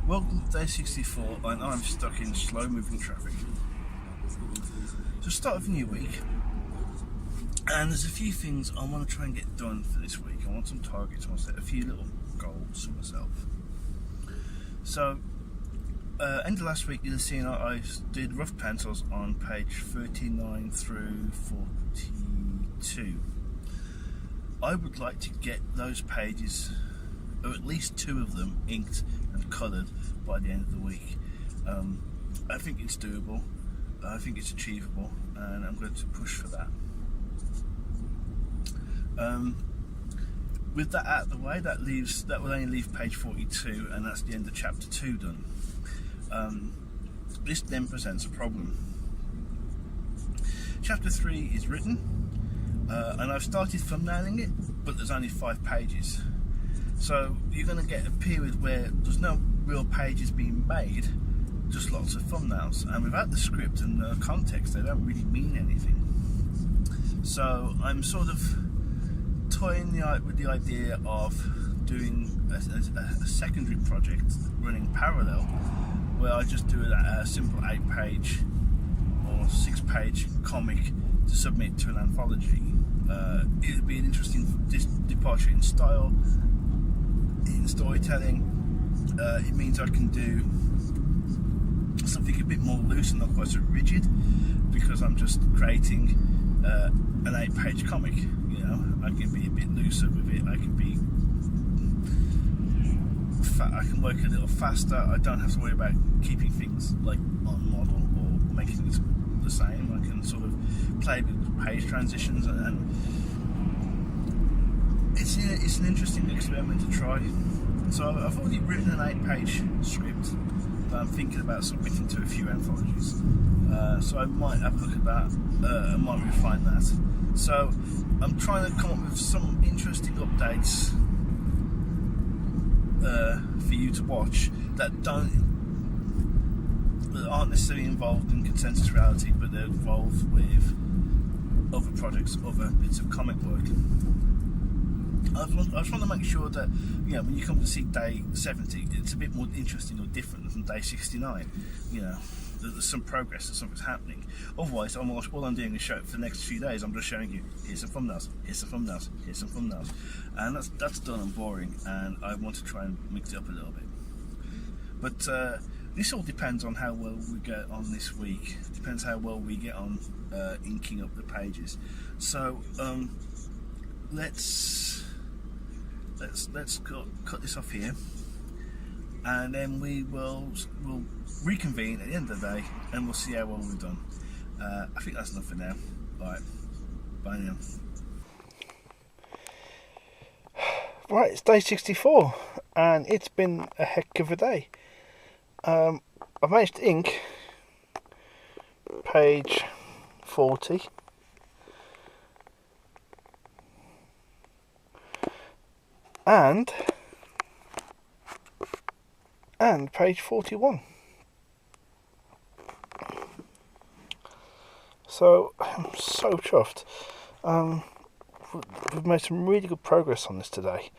Welcome to day 64 and I'm stuck in slow moving traffic. So start of a new week and there's a few things I want to try and get done for this week. I want some targets, I want to set a few little goals for myself. So end of last week you'll have seen I did rough pencils on page 39 through 42. I would like to get those pages, or at least two of them, inked and coloured by the end of the week. I think it's doable, I think it's achievable, and I'm going to push for that. With that out of the way, that will only leave page 42, and that's the end of chapter 2 done. This then presents a problem. Chapter 3 is written, and I've started thumbnailing it, but there's only 5 pages. So you're going to get a period where there's no real pages being made, just lots of thumbnails, and without the script and the context they don't really mean anything. So I'm sort of toying with the idea of doing a secondary project running parallel, where I just do a simple 8-page or 6-page comic to submit to an anthology. It would be an interesting departure in style, in storytelling. It means I can do something a bit more loose and not quite so rigid, because I'm just creating an 8-page comic. You know, I can be a bit looser with it. I can work a little faster. I don't have to worry about keeping things like on model or making things the same. I can sort of play with page transitions, and it's an interesting experiment to try. So I've already written an 8-page script that I'm thinking about submitting to a few anthologies. So I might have a look at that, I might refine that. So I'm trying to come up with some interesting updates for you to watch that aren't necessarily involved in consensus reality, but they're involved with other projects, other bits of comic work. I just want to make sure that, you know, when you come to see day 70, it's a bit more interesting or different than day 69. You know, there's some progress, there's something's happening. Otherwise, while I'm doing a show for the next few days, I'm just showing you, here's some thumbnails, here's some thumbnails, here's some thumbnails, and that's done and boring. And I want to try and mix it up a little bit. But this all depends on how well we get on this week. It depends how well we get on inking up the pages. So let's cut this off here, and then we'll reconvene at the end of the day, and we'll see how well we've done. I think that's enough for now. Right, bye now. Right, it's day 64, and it's been a heck of a day. I managed to ink page 40. And page 41. So I'm so chuffed. We've made some really good progress on this today,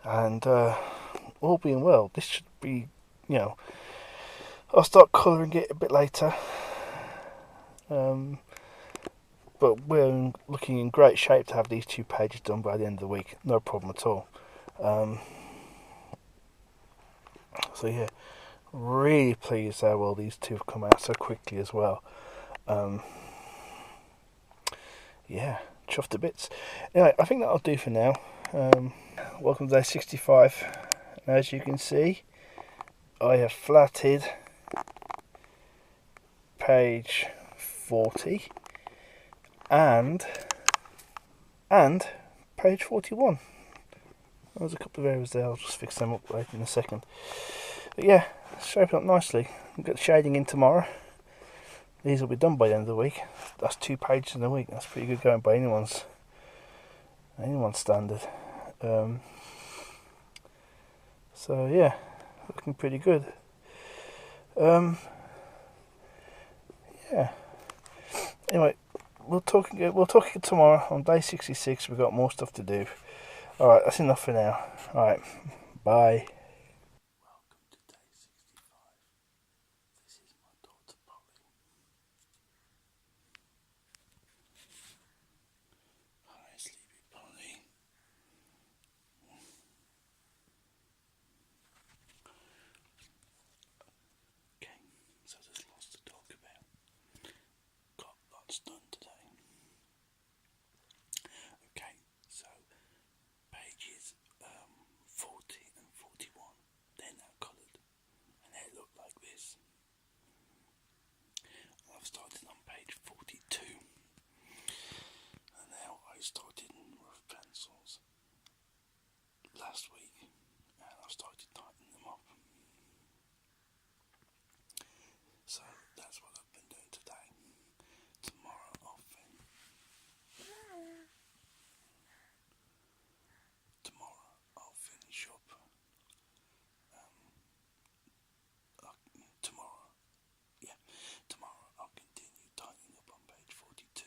and all being well, this should be, you know, I'll start colouring it a bit later, but we're looking in great shape to have these 2 pages done by the end of the week. No problem at all. So yeah, really pleased how well these 2 have come out so quickly as well. Yeah, chuffed to bits. Anyway, I think that'll do for now. Welcome to day 65. As you can see, I have flatted page 40 and page 41. There's a couple of areas there, I'll just fix them up later in a second. But yeah, it's shaping up nicely. We'll get the shading in tomorrow. These will be done by the end of the week. That's 2 pages in a week. That's pretty good going by anyone's standard. So yeah, looking pretty good. Yeah. Anyway, we'll talk again tomorrow on day 66. We've got more stuff to do. Alright, that's enough for now. Alright, bye. Welcome to day 66. started rough pencils last week, and I started tightening them up. So that's what I've been doing today. Tomorrow I'll finish up. Tomorrow, tomorrow I'll continue tightening up on page 42,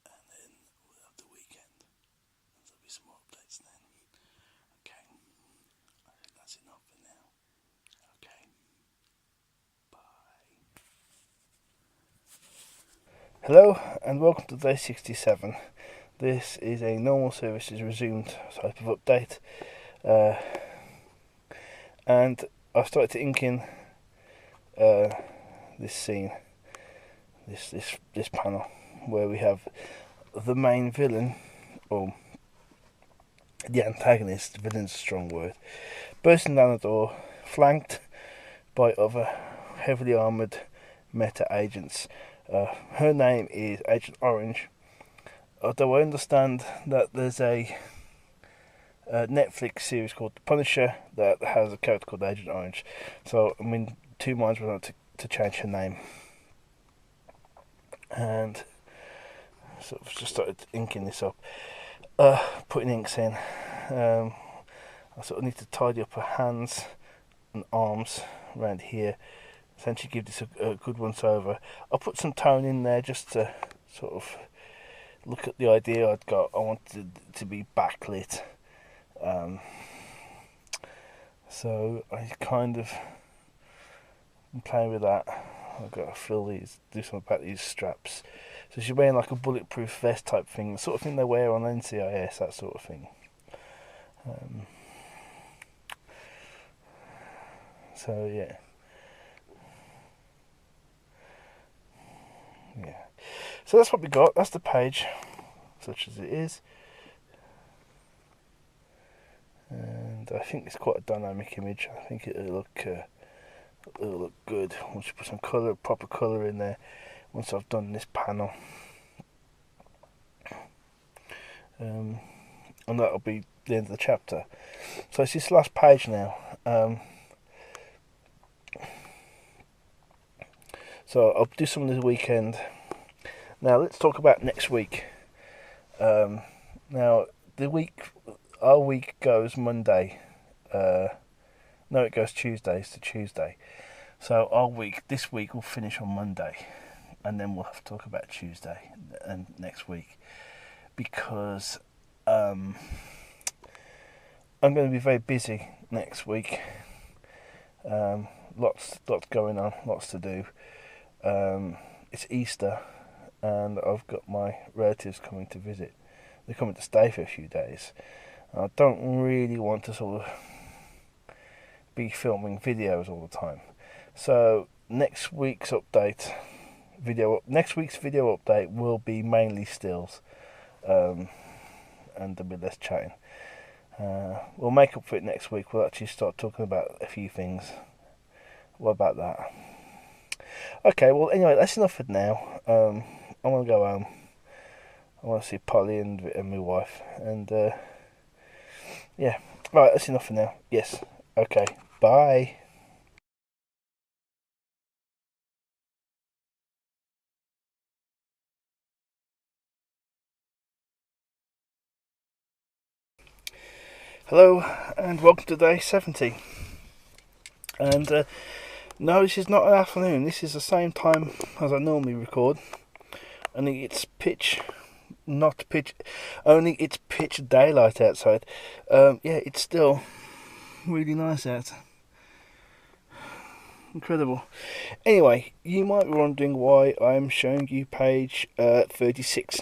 and then we'll have the weekend, and there'll be some more updates then. Okay, I think that's enough for now. Okay, bye. Hello and welcome to day 67. This is a normal services resumed type of update, and I've started to ink in this scene, this panel where we have the main villain, or the antagonist. Villain's a strong word. Bursting down the door, flanked by other heavily armoured meta agents. Her name is Agent Orange. Although I understand that there's a Netflix series called The Punisher that has a character called Agent Orange. So I'm in two minds whether to change her name. And sort of just started inking this up, putting inks in. I sort of need to tidy up her hands and arms around here. Essentially give this a good once over. I'll put some tone in there just to sort of look at the idea I'd got. I wanted it to be backlit. So I kind of am playing with that. I've got to do something about these straps. So she's wearing like a bulletproof vest type thing, the sort of thing they wear on NCIS, that sort of thing. So yeah. So that's what we got. That's the page, such as it is. And I think it's quite a dynamic image. I think it'll look good once you put some proper colour in there. Once I've done this panel, and that'll be the end of the chapter. So it's this last page now. So I'll do some of this weekend. Now let's talk about next week. Now our week goes Monday. No, it goes Tuesdays to Tuesday. So this week will finish on Monday, and then we'll have to talk about Tuesday and next week, because I'm going to be very busy next week. Lots going on, lots to do. It's Easter, and I've got my relatives coming to visit. They're coming to stay for a few days. I don't really want to sort of be filming videos all the time. So next week's video update will be mainly stills, and there'll be less chatting. We'll make up for it next week. We'll actually start talking about a few things. What about that? Okay, well anyway, that's enough for now. I want to go home. I want to see Polly and my wife, and yeah. Right, that's enough for now. Yes. Okay. Bye. Hello, and welcome to day 70. And no, this is not an afternoon. This is the same time as I normally record. Only it's pitch daylight outside. Yeah, it's still really nice out. Incredible. Anyway, you might be wondering why I'm showing you page 36.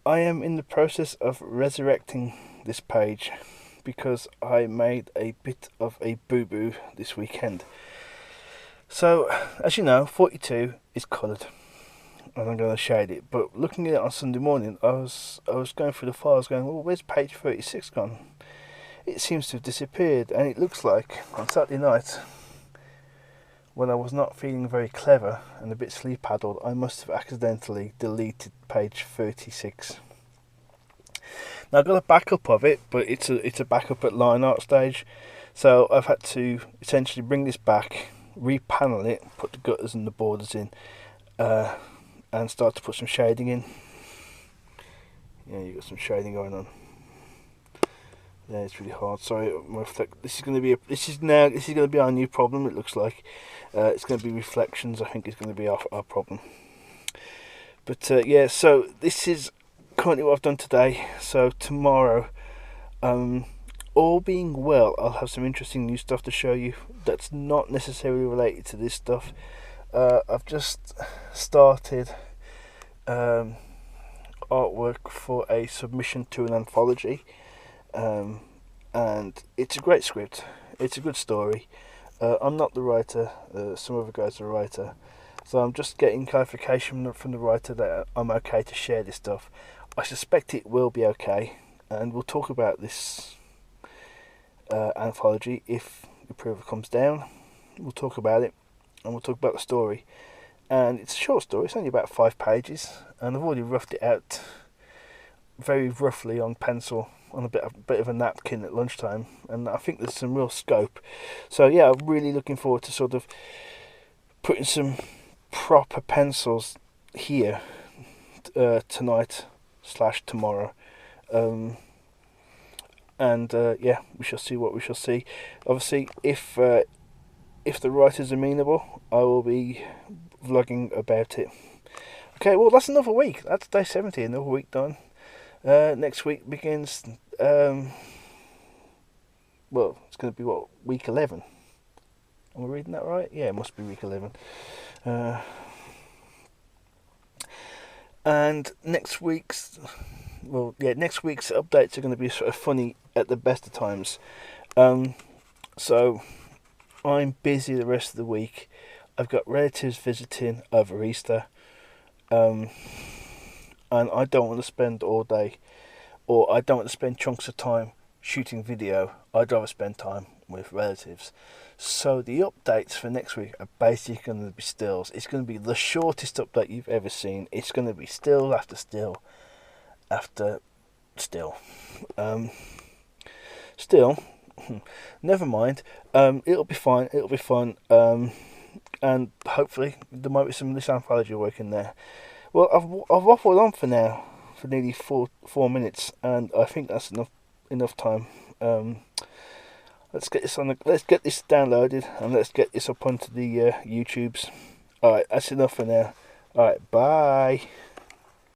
I am in the process of resurrecting this page because I made a bit of a boo-boo this weekend. So, as you know, 42 is coloured, and I'm going to shade it. But looking at it on Sunday morning, I was going through the files going, well, where's page 36 gone? It seems to have disappeared, and it looks like on Saturday night, when I was not feeling very clever and a bit sleep-addled, I must have accidentally deleted page 36. Now I've got a backup of it, but it's a backup at line art stage, so I've had to essentially bring this back, repanel it, put the gutters and the borders in, and start to put some shading in. Yeah, you got some shading going on. Yeah, it's really hard. Sorry, this is going to be our new problem. It looks like it's going to be reflections. I think is going to be our problem. But yeah, so this is currently what I've done today. So tomorrow, all being well, I'll have some interesting new stuff to show you. That's not necessarily related to this stuff. I've just started artwork for a submission to an anthology. And it's a great script. It's a good story. I'm not the writer. Some other guys are the writer. So I'm just getting clarification from the writer that I'm okay to share this stuff. I suspect it will be okay, and we'll talk about this anthology if the approval comes down. We'll talk about it, and we'll talk about the story. And it's a short story. It's only about 5 pages, and I've already roughed it out very roughly on pencil on a bit of a napkin at lunchtime, and I think there's some real scope. So yeah, I'm really looking forward to sort of putting some proper pencils here tonight / tomorrow, and yeah, we shall see what we shall see. Obviously, if the writer's amenable, I will be vlogging about it. Okay, well that's another week. That's day 70, another week done. Next week begins. Well, it's going to be week 11. Am I reading that right? Yeah, it must be week 11. And next week's updates are going to be sort of funny at the best of times. So I'm busy the rest of the week. I've got relatives visiting over Easter. And I don't want to spend all day, or I don't want to spend chunks of time shooting video. I'd rather spend time with relatives. So the updates for next week are basically going to be stills. It's going to be the shortest update you've ever seen. It's going to be still after still after still. Still, never mind. It'll be fine. It'll be fun. And hopefully there might be some of this anthology work in there. Well, I've waffled on for now for nearly four minutes, and I think that's enough time. Let's get this downloaded, and let's get this up onto the YouTubes. All right, that's enough for now. All right, bye.